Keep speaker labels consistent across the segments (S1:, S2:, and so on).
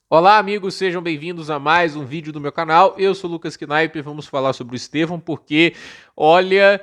S1: Olá, amigos, sejam bem-vindos a mais um vídeo do meu canal. Eu sou o Lucas Knaip e vamos falar sobre o Estevão, porque, olha,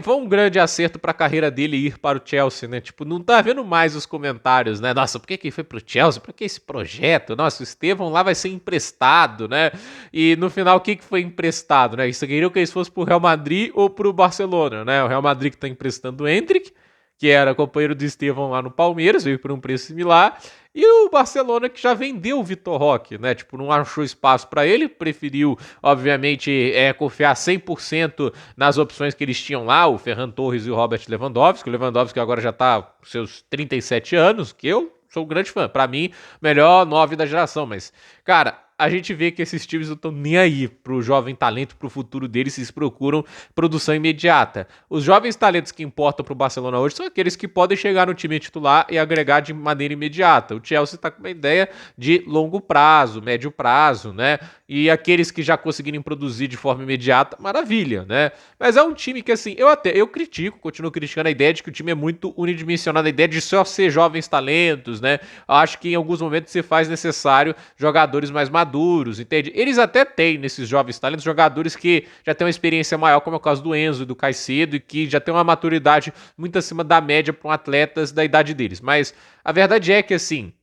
S1: foi um grande acerto para a carreira dele ir para o Chelsea, né? Tipo, não tá vendo mais os comentários, né? Nossa, por que que ele foi pro Chelsea? Por que esse projeto? Nossa, o Estevão lá vai ser emprestado, né? E no final, o que que foi emprestado, né? Isso queriam que eles fossem pro Real Madrid ou pro Barcelona, né? O Real Madrid que tá emprestando o Endrick, que era companheiro do Estevão lá no Palmeiras, veio por um preço similar. E o Barcelona que já vendeu o Vitor Roque, né? Tipo, não achou espaço para ele, preferiu, obviamente, confiar 100% nas opções que eles tinham lá, o Ferran Torres e o Robert Lewandowski. O Lewandowski agora já tá com seus 37 anos, que eu sou um grande fã. Para mim, melhor 9 da geração, mas, cara, a gente vê que esses times não estão nem aí pro jovem talento, pro futuro deles, eles procuram produção imediata. Os jovens talentos que importam pro Barcelona hoje são aqueles que podem chegar no time titular e agregar de maneira imediata. O Chelsea tá com uma ideia de longo prazo, médio prazo, né? E aqueles que já conseguirem produzir de forma imediata, maravilha, né? Mas é um time que, assim, eu critico, continuo criticando a ideia de que o time é muito unidimensionado, a ideia de só ser jovens talentos, né? Eu acho que em alguns momentos se faz necessário jogadores mais maduros, entende? Eles até têm, nesses jovens talentos, jogadores que já têm uma experiência maior, como é o caso do Enzo e do Caicedo, e que já tem uma maturidade muito acima da média para um atletas da idade deles. Mas a verdade é que, assim,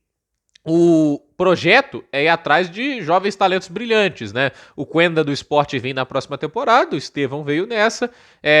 S1: o projeto é ir atrás de jovens talentos brilhantes, né? O Quenda do Sport vem na próxima temporada, o Estevão veio nessa,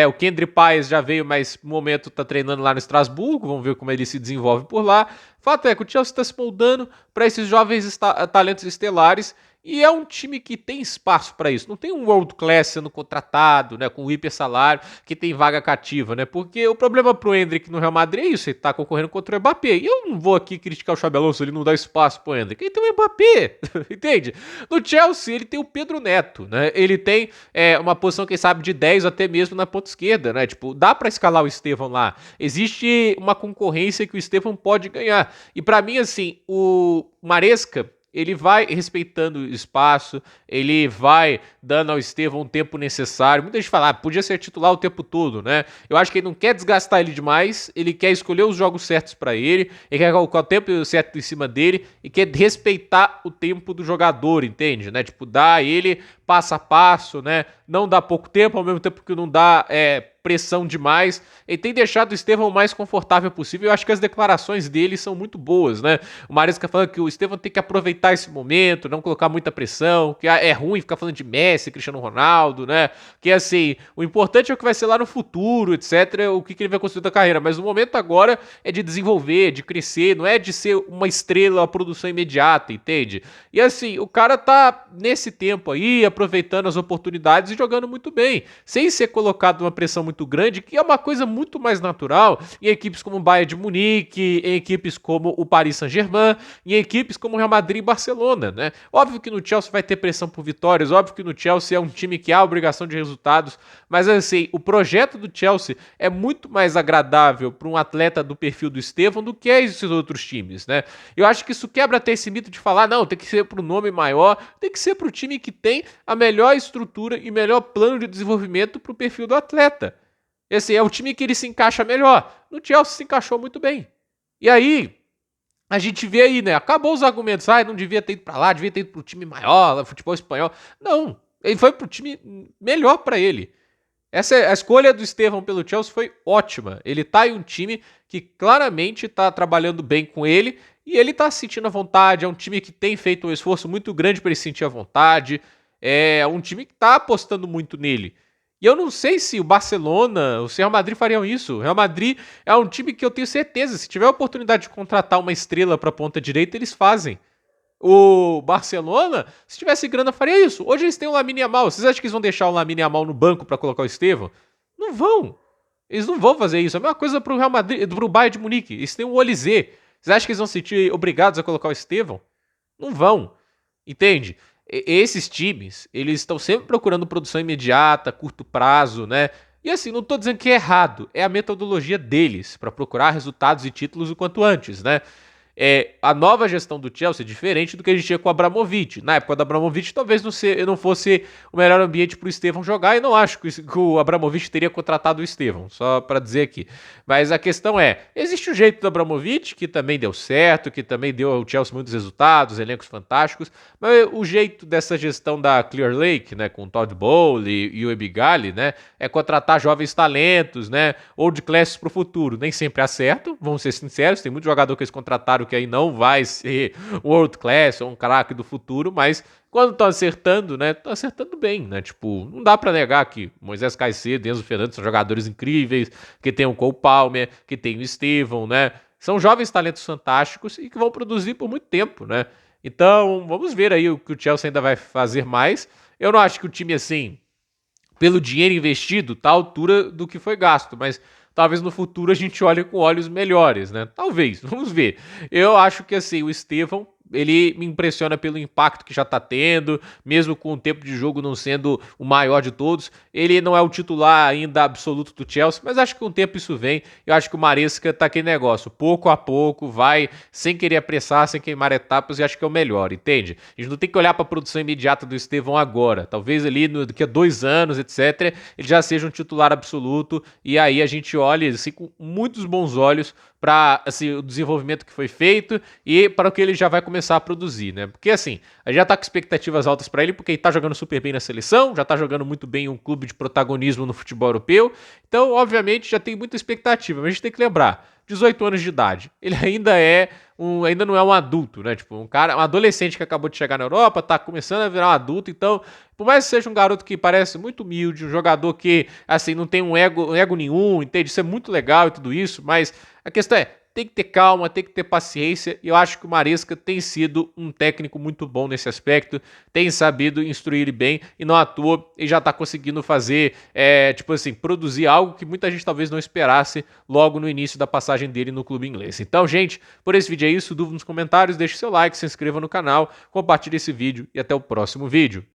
S1: o Kendry Paes já veio, mas no momento tá treinando lá no Estrasburgo, vamos ver como ele se desenvolve por lá. Fato é que o Chelsea está se moldando para esses jovens talentos estelares e é um time que tem espaço para isso. Não tem um world class sendo contratado, né, com hiper salário, que tem vaga cativa, né? Porque o problema pro Endrick no Real Madrid é isso, ele tá concorrendo contra o Mbappé. E eu não vou aqui criticar o Xabi Alonso, ele não dá espaço pro Endrick. Ele tem o Mbappé, entende? No Chelsea ele tem o Pedro Neto, né? Ele tem uma posição, quem sabe, de 10 até mesmo na ponta esquerda, né? Tipo, dá para escalar o Estevão lá. Existe uma concorrência que o Estevão pode ganhar. E para mim, assim, o Maresca, ele vai respeitando o espaço, ele vai dando ao Estevão o tempo necessário. Muita gente fala, podia ser titular o tempo todo, né? Eu acho que ele não quer desgastar ele demais, ele quer escolher os jogos certos para ele quer colocar o tempo certo em cima dele e quer respeitar o tempo do jogador, entende? Né? Tipo, dar a ele passo a passo, né? Não dá pouco tempo, ao mesmo tempo que não dá pressão demais. Ele tem deixado o Estevão o mais confortável possível. Eu acho que as declarações dele são muito boas, né? O Maresca falando que o Estevão tem que aproveitar esse momento, não colocar muita pressão, que é ruim ficar falando de Messi, Cristiano Ronaldo, né? Que assim, o importante é o que vai ser lá no futuro, etc. O que ele vai construir da carreira. Mas o momento agora é de desenvolver, de crescer, não é de ser uma estrela, uma produção imediata, entende? E assim, o cara tá nesse tempo aí, aproveitando as oportunidades e jogando muito bem, sem ser colocado numa pressão muito grande, que é uma coisa muito mais natural em equipes como o Bayern de Munique, em equipes como o Paris Saint-Germain, em equipes como o Real Madrid e Barcelona, né? Óbvio que no Chelsea vai ter pressão por vitórias, óbvio que no Chelsea é um time que há obrigação de resultados, mas assim, o projeto do Chelsea é muito mais agradável para um atleta do perfil do Estevão do que esses outros times, né? Eu acho que isso quebra até esse mito de falar, não, tem que ser para o nome maior, tem que ser para o time que tem a melhor estrutura e melhor plano de desenvolvimento para o perfil do atleta. Esse é o time que ele se encaixa melhor. No Chelsea se encaixou muito bem. E aí, a gente vê aí, né? Acabou os argumentos. Não devia ter ido pra lá, devia ter ido pro time maior, futebol espanhol. Não, ele foi pro time melhor para ele. A escolha do Estevão pelo Chelsea foi ótima. Ele tá em um time que claramente tá trabalhando bem com ele e ele tá se sentindo à vontade. É um time que tem feito um esforço muito grande para ele se sentir à vontade. É um time que tá apostando muito nele. E eu não sei se o Barcelona, o Real Madrid fariam isso. O Real Madrid é um time que eu tenho certeza, se tiver a oportunidade de contratar uma estrela para ponta direita, eles fazem. O Barcelona, se tivesse grana, faria isso. Hoje eles têm o Lamine Yamal. Vocês acham que eles vão deixar o Lamine Yamal no banco para colocar o Estevão? Não vão. Eles não vão fazer isso. É a mesma coisa pro Real Madrid, pro Bayern de Munique. Eles têm o Olizé. Vocês acham que eles vão se sentir obrigados a colocar o Estevão? Não vão. Entende? Esses times, eles estão sempre procurando produção imediata, curto prazo, né? E assim, não tô dizendo que é errado, é a metodologia deles para procurar resultados e títulos o quanto antes, né? a nova gestão do Chelsea é diferente do que a gente tinha com o Abramovich. Na época do Abramovich, talvez não fosse o melhor ambiente para o Estevão jogar, e não acho que o Abramovich teria contratado o Estevão, só para dizer aqui. Mas a questão existe o jeito do Abramovich, que também deu certo, que também deu ao Chelsea muitos resultados, elencos fantásticos, mas o jeito dessa gestão da Clear Lake, né, com o Todd Bowley e o Ebigali, né, é contratar jovens talentos, né, ou de classes para o futuro. Nem sempre acertam, vamos ser sinceros, tem muito jogador que eles contrataram que aí não vai ser world class ou um craque do futuro, mas quando estão acertando, né, estão acertando bem, né, tipo, não dá pra negar que Moisés Caicedo e Enzo Fernandes são jogadores incríveis, que tem o Cole Palmer, que tem o Estevão, né, são jovens talentos fantásticos e que vão produzir por muito tempo, né, então vamos ver aí o que o Chelsea ainda vai fazer mais. Eu não acho que o time, assim, pelo dinheiro investido, tá à altura do que foi gasto, mas talvez no futuro a gente olhe com olhos melhores, né? Talvez, vamos ver. Eu acho que assim, o Estevão, ele me impressiona pelo impacto que já tá tendo, mesmo com o tempo de jogo não sendo o maior de todos. Ele não é o titular ainda absoluto do Chelsea, mas acho que com o tempo isso vem. Eu acho que o Maresca tá aquele negócio, pouco a pouco, vai sem querer apressar, sem queimar etapas, e acho que é o melhor, entende? A gente não tem que olhar para a produção imediata do Estevão agora. Talvez ali daqui a 2 anos, etc., ele já seja um titular absoluto, e aí a gente olha assim, com muitos bons olhos para assim, o desenvolvimento que foi feito e para o que ele já vai começar a produzir, né? Porque assim, a gente já tá com expectativas altas para ele, porque ele tá jogando super bem na seleção, já tá jogando muito bem em um clube de protagonismo no futebol europeu, então, obviamente, já tem muita expectativa, mas a gente tem que lembrar, 18 anos de idade, ele ainda não é um adulto, né? Tipo, um adolescente que acabou de chegar na Europa, tá começando a virar um adulto, então, por mais que seja um garoto que parece muito humilde, um jogador que, assim, não tem um ego nenhum, entende? Isso é muito legal e tudo isso, mas a questão tem que ter calma, tem que ter paciência, e eu acho que o Maresca tem sido um técnico muito bom nesse aspecto, tem sabido instruir ele bem, e não à toa ele já tá conseguindo fazer, tipo assim, produzir algo que muita gente talvez não esperasse logo no início da passagem dele no clube inglês. Então, gente, por esse vídeo é isso, dúvida nos comentários, deixe seu like, se inscreva no canal, compartilhe esse vídeo e até o próximo vídeo.